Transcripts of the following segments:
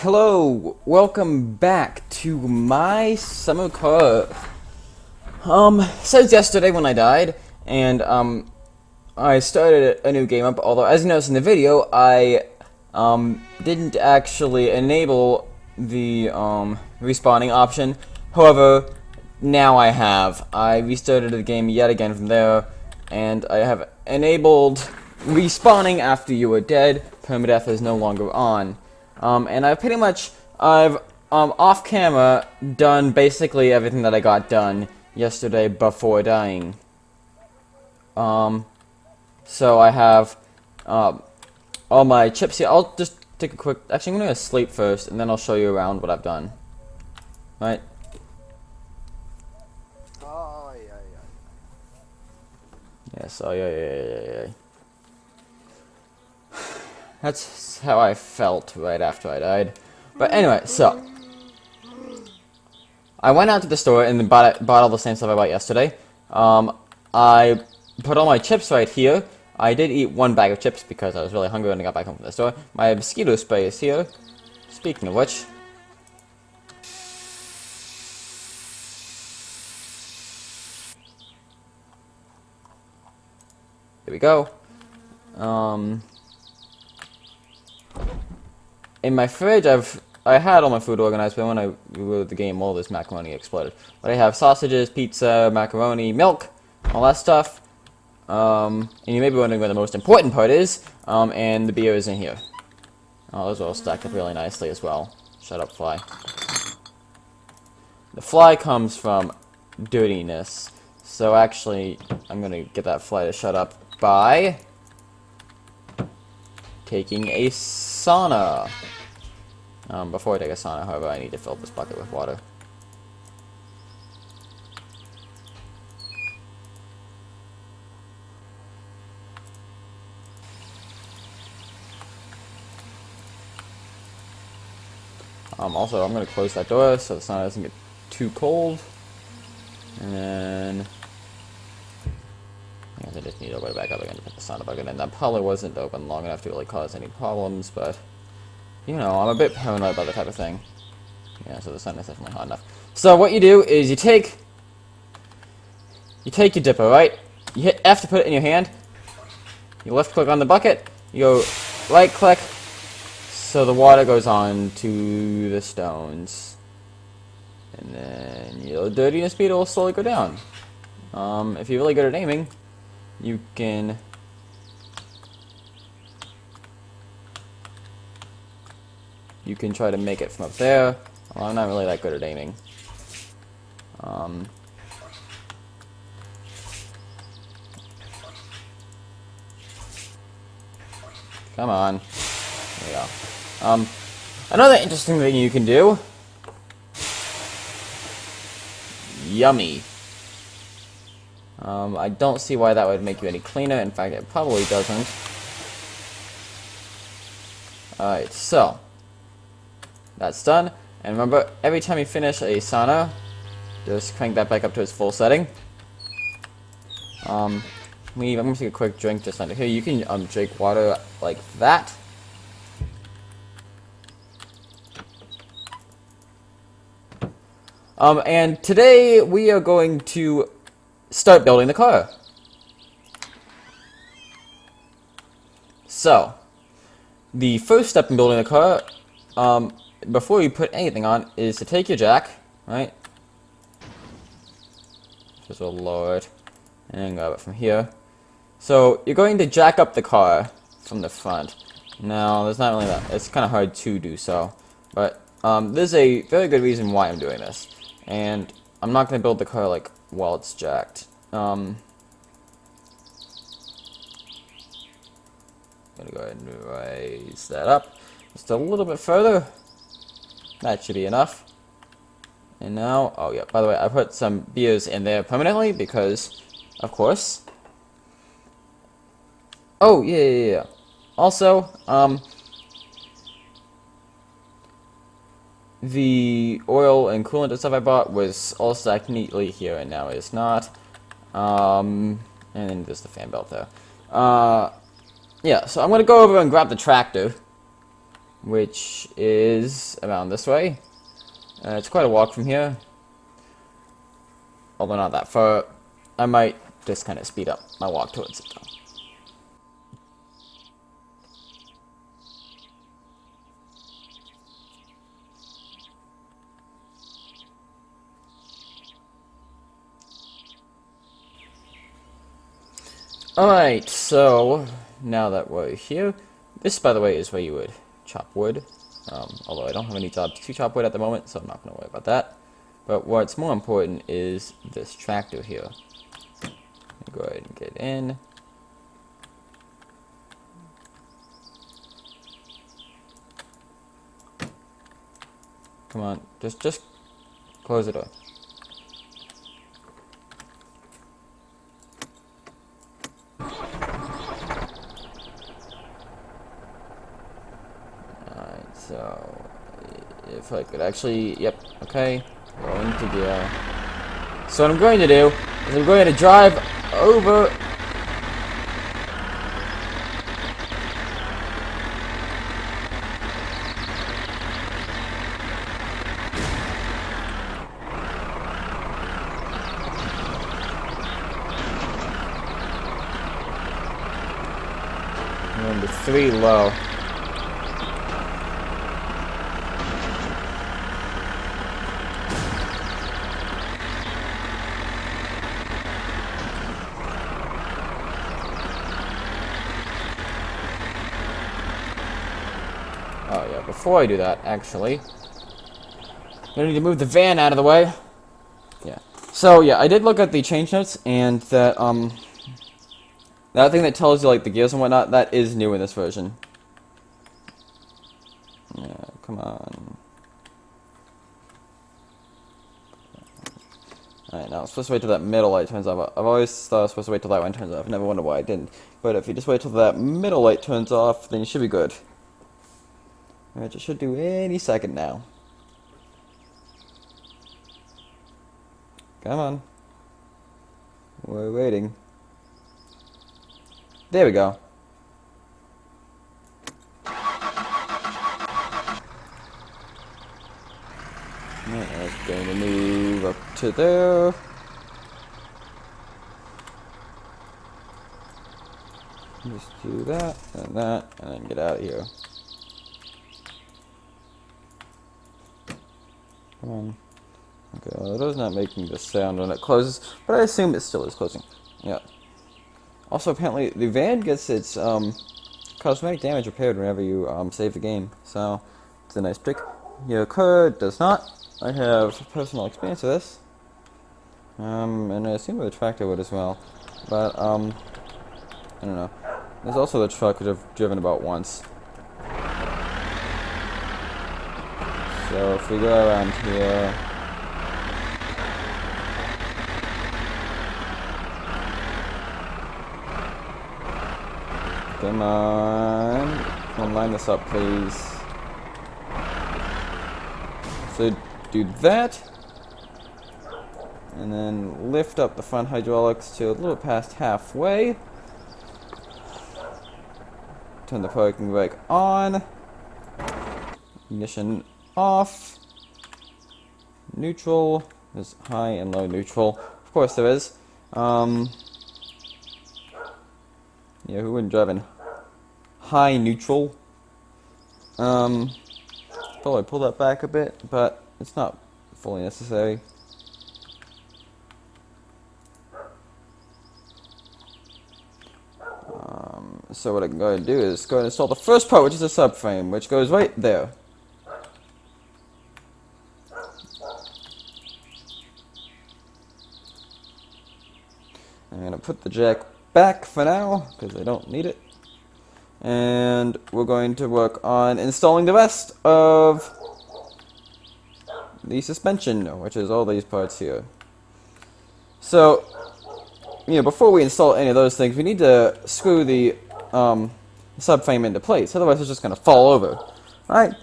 Hello, welcome back to my summer car. Since yesterday when I died, and I started a new game up, although as you noticed in the video, I didn't actually enable the respawning option. However, now I have. I restarted the game yet again from there, and I have enabled respawning after you are dead. Permadeath is no longer on. And I've off camera done basically everything that I got done yesterday before dying. So I have all my chips here. I'll just take a quick. Actually, I'm gonna sleep first, and then I'll show you around what I've done. Right? Oh, yeah. Yes. Oh yeah. That's how I felt right after I died. But anyway, so I went out to the store and bought all the same stuff I bought yesterday. I put all my chips right here. I did eat one bag of chips because I was really hungry when I got back home from the store. My mosquito spray is here. Speaking of which, here we go. In my fridge, I had all my food organized, but when I reloaded the game, all this macaroni exploded. But I have sausages, pizza, macaroni, milk, all that stuff. And you may be wondering where the most important part is, and the beer is in here. Oh, those are all stacked up really nicely as well. Shut up, fly. The fly comes from dirtiness. So actually, I'm gonna get that fly to shut up by taking a sauna. Before I take a sauna, however, I need to fill this bucket with water. Also, I'm going to close that door so the sauna doesn't get too cold. And then I guess I just need to open it back up again to put the sauna bucket in. That probably wasn't open long enough to really cause any problems, but you know, I'm a bit paranoid about that type of thing. Yeah, so the sun is definitely hot enough. So what you do is you take your dipper, right? You hit F to put it in your hand. You left click on the bucket. You go right click, so the water goes on to the stones, and then your dirtiness meter will slowly go down. If you're really good at aiming, you can try to make it from up there. Well, I'm not really that good at aiming. Come on. There we go. Another interesting thing you can do. Yummy. I don't see why that would make you any cleaner. In fact, it probably doesn't. Alright, so that's done. And remember, every time you finish a sauna, just crank that back up to its full setting. I'm gonna take a quick drink just under here. You can drink water like that. And today we are going to start building the car. So, the first step in building the car, before you put anything on, is to take your jack, right? Just will lower it, and then grab it from here. So, you're going to jack up the car from the front. Now, there's not really that. It's kind of hard to do so. But, there's a very good reason why I'm doing this. And I'm not going to build the car, like, while it's jacked. I'm going to go ahead and raise that up just a little bit further. That should be enough. And now, oh yeah, by the way, I put some beers in there permanently because, of course. Oh, yeah. Also, the oil and coolant and stuff I bought was all stacked neatly here, and now it's not. And then there's the fan belt there. Yeah, so I'm going to go over and grab the tractor. which is around this way. It's quite a walk from here, although not that far. I might just kind of speed up my walk towards it, though. Alright, so now that we're here, this, by the way, is where you would chop wood. Although I don't have any jobs to chop wood at the moment, so I'm not going to worry about that. But what's more important is this tractor here. Go ahead and get in. Come on, just close the door. Alright, so if I could actually, yep, okay, go into gear. So what I'm going to do is I'm going to drive over. Number 3 low. Oh yeah, before I do that, actually, I need to move the van out of the way. Yeah. So yeah, I did look at the change notes, and that that thing that tells you like the gears and whatnot, that is new in this version. Yeah, come on. Alright, now I'm supposed to wait till that middle light turns off. I've always thought I was supposed to wait till that one turns off. Never wondered why I didn't. But if you just wait till that middle light turns off, then you should be good. Which it should do any second now. Come on. We're waiting. There we go. That's going to move up to there. Just do that, and then get out of here. Come on. Okay, well, it is not making the sound when it closes, but I assume it still is closing. Yeah. Also, apparently, the van gets its cosmetic damage repaired whenever you save the game, so it's a nice trick. Your card does not. I have personal experience of this, and I assume the tractor would as well, but I don't know. There's also the truck which I've driven about once. So if we go around here. Come on, line this up, please. So do that, and then lift up the front hydraulics to a little past halfway. Turn the parking brake on. Ignition off. Neutral. There's high and low neutral. Of course there is. Yeah, who wouldn't drive in high neutral? Probably pull that back a bit, but it's not fully necessary. So what I'm going to do is go and install the first part, which is a subframe, which goes right there. I'm going to put the jack back for now, because I don't need it. And we're going to work on installing the rest of the suspension, which is all these parts here. So, you know, before we install any of those things, we need to screw the subframe into place, otherwise it's just going to fall over. Alright,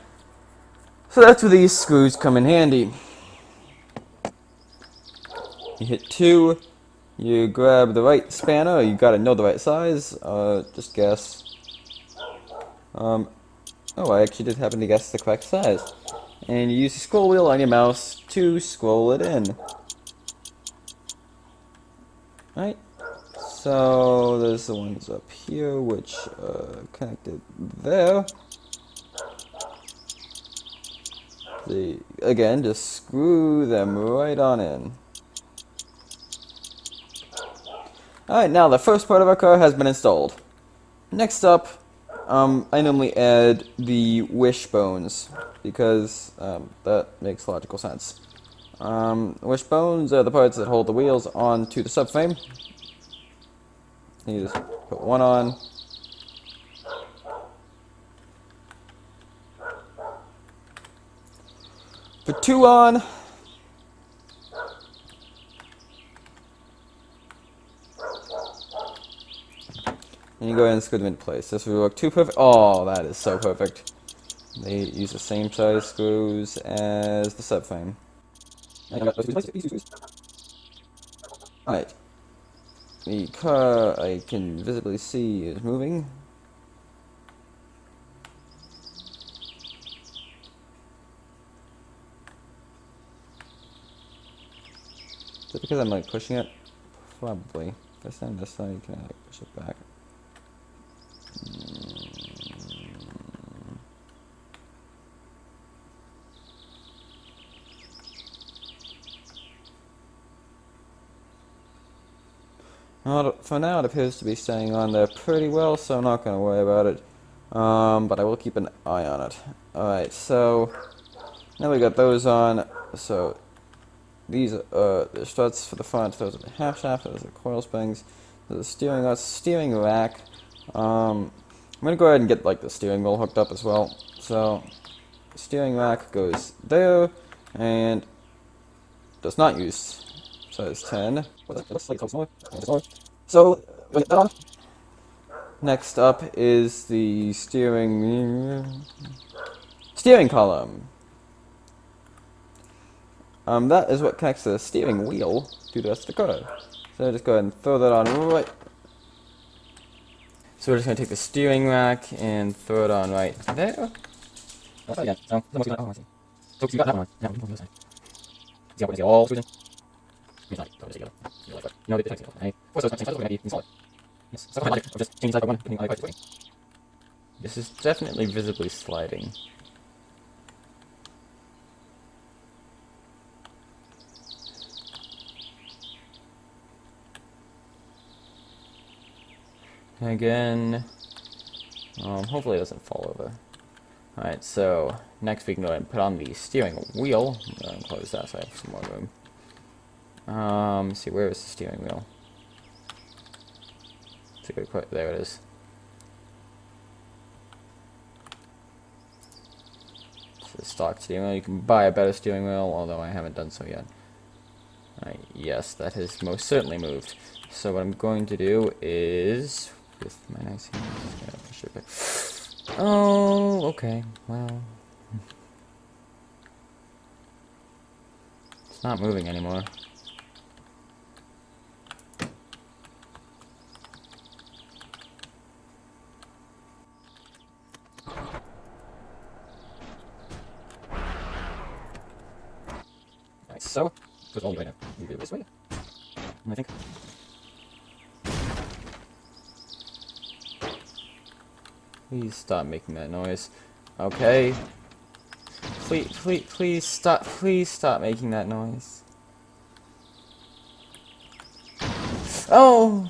so that's where these screws come in handy. You hit 2, you grab the right spanner, you gotta know the right size, just guess. Oh, I actually did happen to guess the correct size. And you use the scroll wheel on your mouse to scroll it in. Right? So, there's the ones up here, which are connected there. Again, just screw them right on in. Alright, now the first part of our car has been installed. Next up, I normally add the Wishbones, because that makes logical sense. Wishbones are the parts that hold the wheels onto the subframe. You just put one on. Put two on. And you go ahead and screw them into place. This will work too perfect. Oh, that is so perfect. They use the same size screws as the subframe. Alright. The car I can visibly see is moving. Is it because I'm like pushing it? Probably. This time this side, can I like push it back? Well, for now it appears to be staying on there pretty well, so I'm not going to worry about it. But I will keep an eye on it. Alright, so now we got those on. So these are the struts for the front, those are the half shaft, those are the coil springs, those are the steering rack. I'm going to go ahead and get like the steering wheel hooked up as well. So the steering rack goes there, and does not use size 10. So, next up is the steering column. That is what connects the steering wheel to the rest of the car. So just go ahead and throw that on right. So we're just going to take the steering rack and throw it on right there. This is definitely visibly sliding. Again, hopefully it doesn't fall over. Alright, so next we can go ahead and put on the steering wheel. I'm going to close that so I have some more room. Let's see, where is the steering wheel? It's a good question. There it is. It's the stock steering wheel. You can buy a better steering wheel, although I haven't done so yet. Alright, yes, that has most certainly moved. So what I'm going to do is, with my nice hands, oh, okay, well, it's not moving anymore. Alright, so, goes all the way now. You do it this way, I think. Please stop making that noise. Okay. Please stop making that noise. Oh!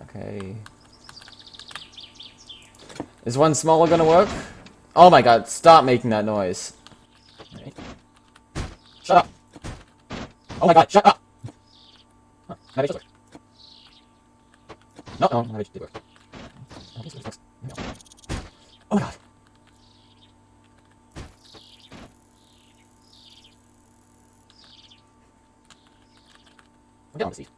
Okay. Is one smaller gonna work? Oh my god, stop making that noise. Right. Shut up! Oh my god, shut up! Huh, maybe it should work. No, maybe it did work. Oh my god. Get on the seat.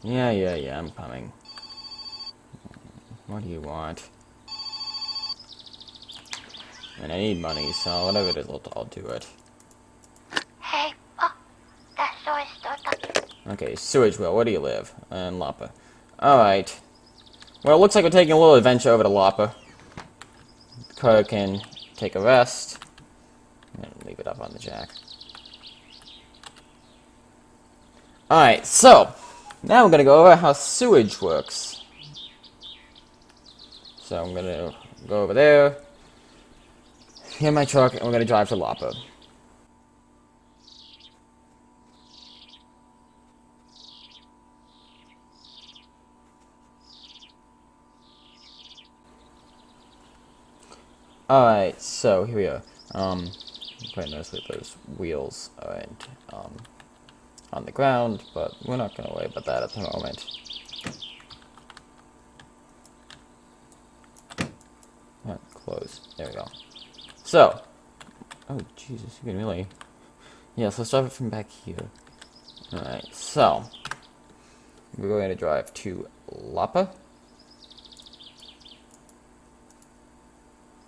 Yeah, I'm coming. What do you want? And I need money, so whatever it is, I'll do it. Hey, oh, that soy Okay, Sewage Wheel, where do you live? In Lapa. Alright. Well, it looks like we're taking a little adventure over to Lapa. Carter can take a rest. I'm gonna leave it up on the jack. Alright, so, now we're gonna go over how sewage works. So I'm gonna go over there, get my truck, and we're gonna drive to Lapa. Alright, so here we are. Quite nice with those wheels aren't on the ground, but we're not gonna worry about that at the moment. Close. There we go. So, oh Jesus, you can really. Yes, let's drive it from back here. Alright, so we're going to drive to Lapa.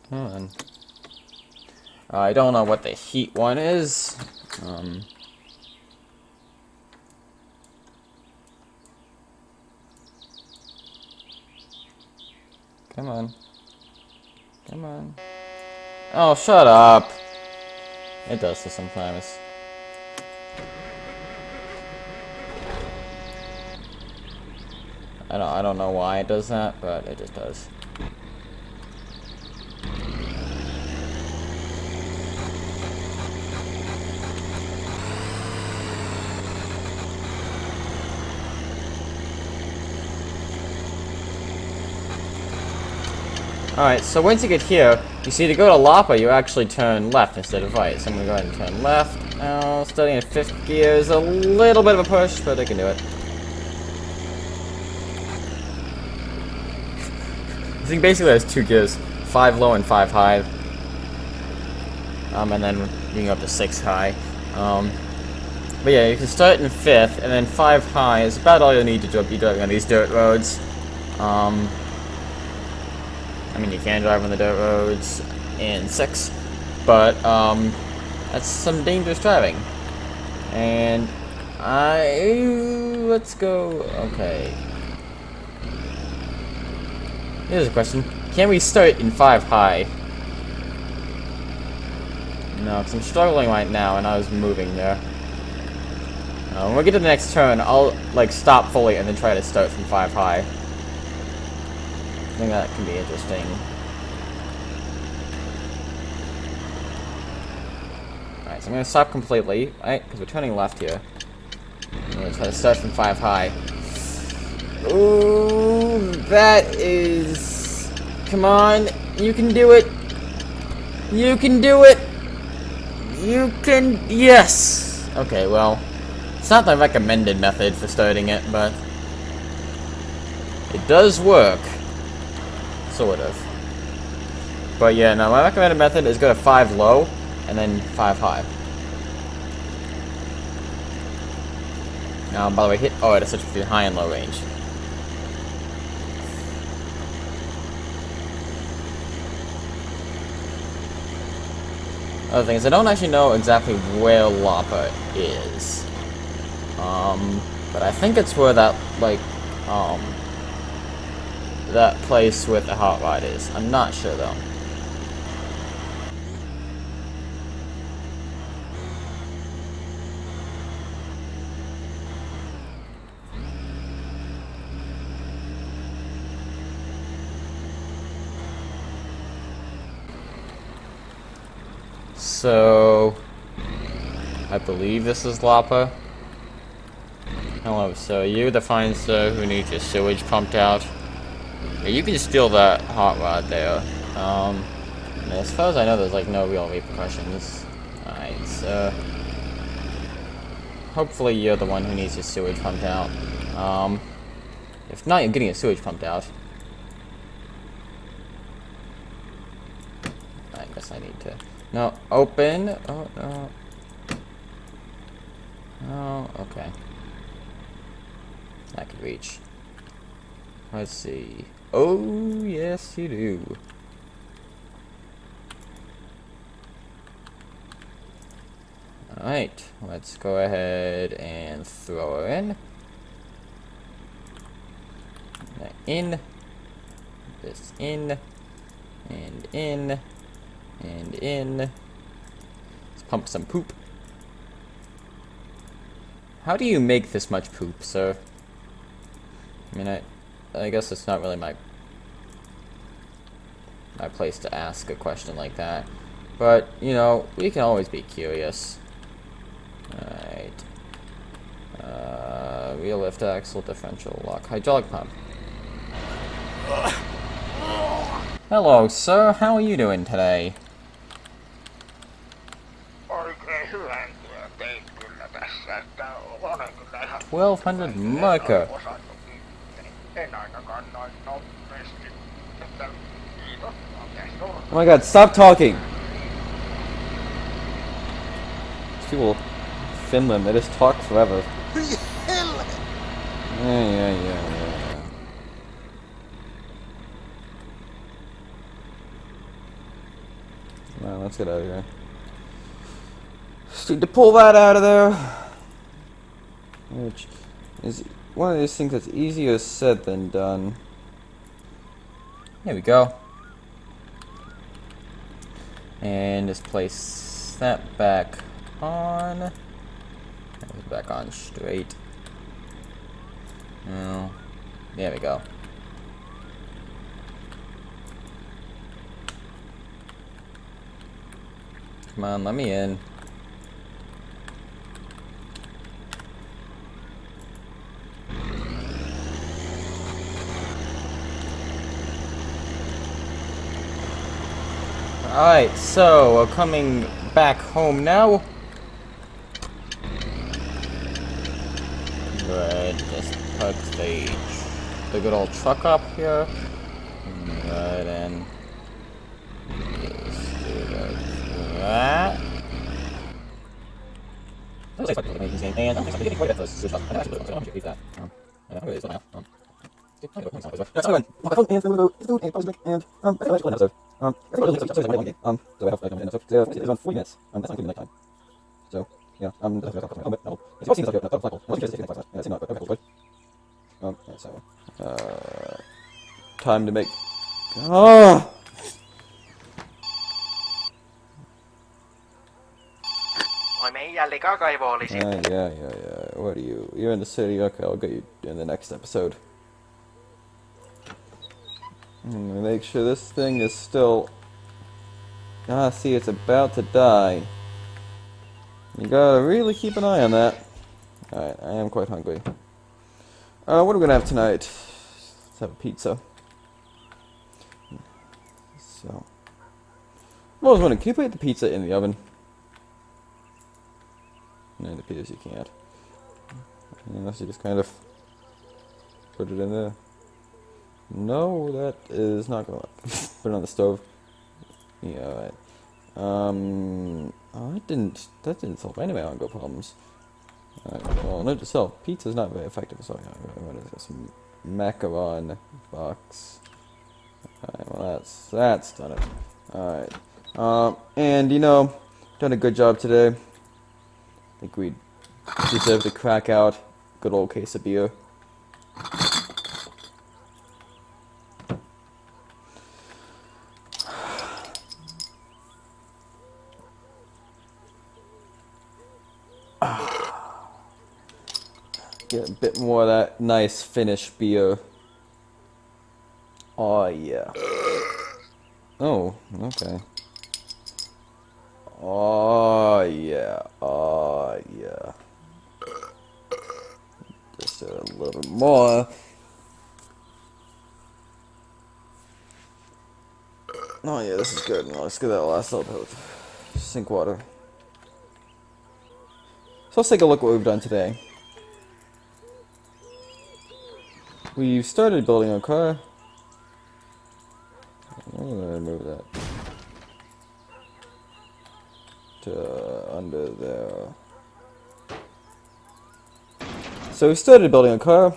Come on. I don't know what the heat one is. Come on. Come on. Oh, shut up. It does this sometimes. I don't know why it does that, but it just does. Alright, so once you get here, you see to go to Lapa, you actually turn left instead of right. So I'm going to go ahead and turn left. Now, starting in 5th gear is a little bit of a push, but I can do it. I think basically has 2 gears, 5 low and 5 high. And then you can go up to 6 high. But yeah, you can start in 5th, and then 5 high is about all you'll need to be driving on these dirt roads. I mean, you can drive on the dirt roads in 6, but that's some dangerous driving. And let's go. Okay. Here's a question: can we start in 5 high? No, because I'm struggling right now, and I was moving there. When we get to the next turn, I'll like stop fully and then try to start from 5 high. I think that can be interesting. Alright, so I'm going to stop completely, right? Because we're turning left here. I'm going to try to start from 5 high. Ooh, that is... Come on, you can do it! You can do it! You can... Yes! Okay, well, it's not the recommended method for starting it, but... it does work. Sort of. But yeah, no, my recommended method is go to 5 low, and then 5 high. Now, by the way, hit... Oh, it has such a high and low range. Other thing is, I don't actually know exactly where Lapa is. But I think it's where that, like, that place with the hot rod is. I'm not sure though. So I believe this is Lapa. Hello, so you're the fine sir who needs your sewage pumped out. Yeah, you can steal that hot rod there. And as far as I know, there's like no real repercussions. Alright, so hopefully you're the one who needs your sewage pumped out. If not, you're getting your sewage pumped out. I guess I need to... No, open. Oh, no. Oh, okay. I can reach. Let's see. Oh, yes, you do. Alright, let's go ahead and throw her in. That in. This in. And in. And in. Let's pump some poop. How do you make this much poop, sir? I mean, I guess it's not really my place to ask a question like that. But, you know, we can always be curious. Alright. Rear lift axle, differential lock, hydraulic pump. Hello, sir. How are you doing today? 1200 marker. Oh my god, stop talking! These people, Finland, they just talk forever. Yeah. Well, let's get out of here. Just need to pull that out of there. Which is one of these things that's easier said than done. There we go. And just place that back on. Back on straight. Oh, there we go. Come on, let me in. Alright, so we're coming back home now. Good, just park the good old truck up here. Good, and just do that. That's fine. My phone and food and public and I feel like an episode. I think I'll link so I have like an episode. So it's around 40 minutes. That's not including the night time. So yeah, that's no. It's what seems like a flagpole. Most interesting flagpole. Yeah, it's not a flagpole. Yeah, so time to make. Oh. Yeah. What are you? You're in the city. Okay, I'll get you in the next episode. I'm gonna make sure this thing is still. See, it's about to die. You gotta really keep an eye on that. Alright, I am quite hungry. What are we gonna have tonight? Let's have a pizza. So. I was wondering, can you put the pizza in the oven? No, the pizzas you can't. Unless you just kind of put it in there. No, that is not gonna work. Put it on the stove. Yeah, alright. Oh, that didn't solve any of my ongoing problems. Alright, well, note to self, pizza's not very effective, so I'm gonna get some macaron box. Alright, well that's done it. Alright. And you know, done a good job today. I think we deserve to crack out good old case of beer. Get a bit more of that nice Finnish beer. Oh yeah. Oh, okay. Oh yeah. Just a little bit more. Oh yeah, this is good. Now let's get that last little bit of sink water. So let's take a look at what we've done today. We've started building a car. I'm gonna move that to under there. So we started building a car.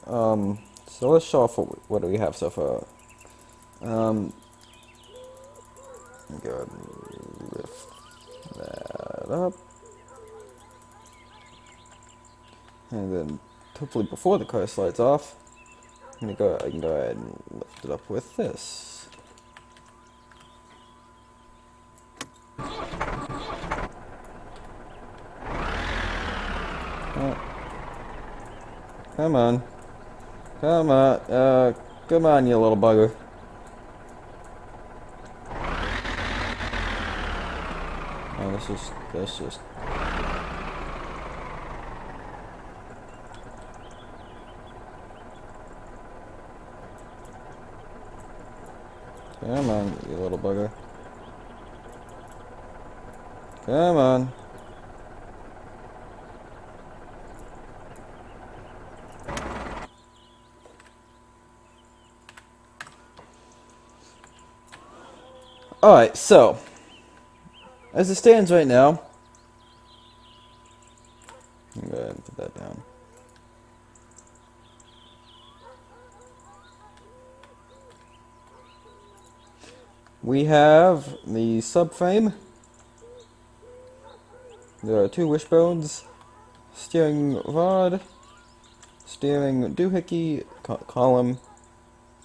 So let's show off what do we have so far. Go ahead and lift that up. And then, hopefully before the car slides off, I can go ahead and lift it up with this. Oh. Come on. Come on. Come on, you little bugger. Oh, that's just... Come on, you little bugger. Come on. Alright, so, as it stands right now, I'm going to put that down. We have the subframe. There are 2 wishbones, steering rod, steering doohickey, column,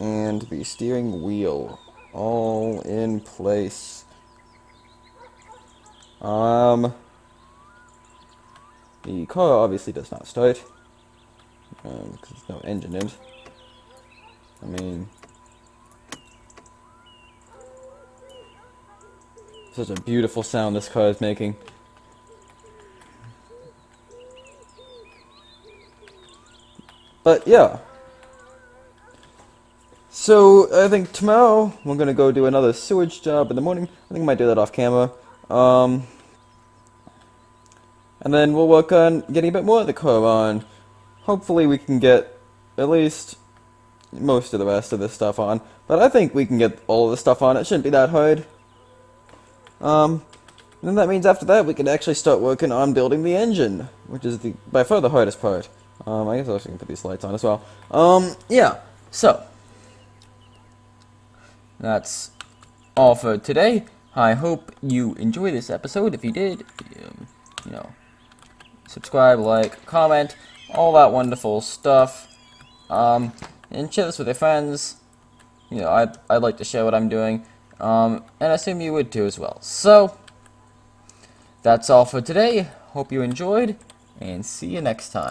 and the steering wheel, all in place. The car obviously does not start, because there's no engine in it. I mean, such a beautiful sound this car is making. But yeah. So I think tomorrow we're gonna go do another sewage job in the morning. I think I might do that off camera. And then we'll work on getting a bit more of the car on. Hopefully we can get at least most of the rest of this stuff on. But I think we can get all of the stuff on. It shouldn't be that hard. Then that means after that we can actually start working on building the engine, which is by far the hardest part. I guess I also can put these lights on as well. Yeah, so that's all for today. I hope you enjoyed this episode. If you did, you know, subscribe, like, comment, all that wonderful stuff. And share this with your friends. You know, I'd like to share what I'm doing. And I assume you would too as well. So, that's all for today. Hope you enjoyed, and see you next time.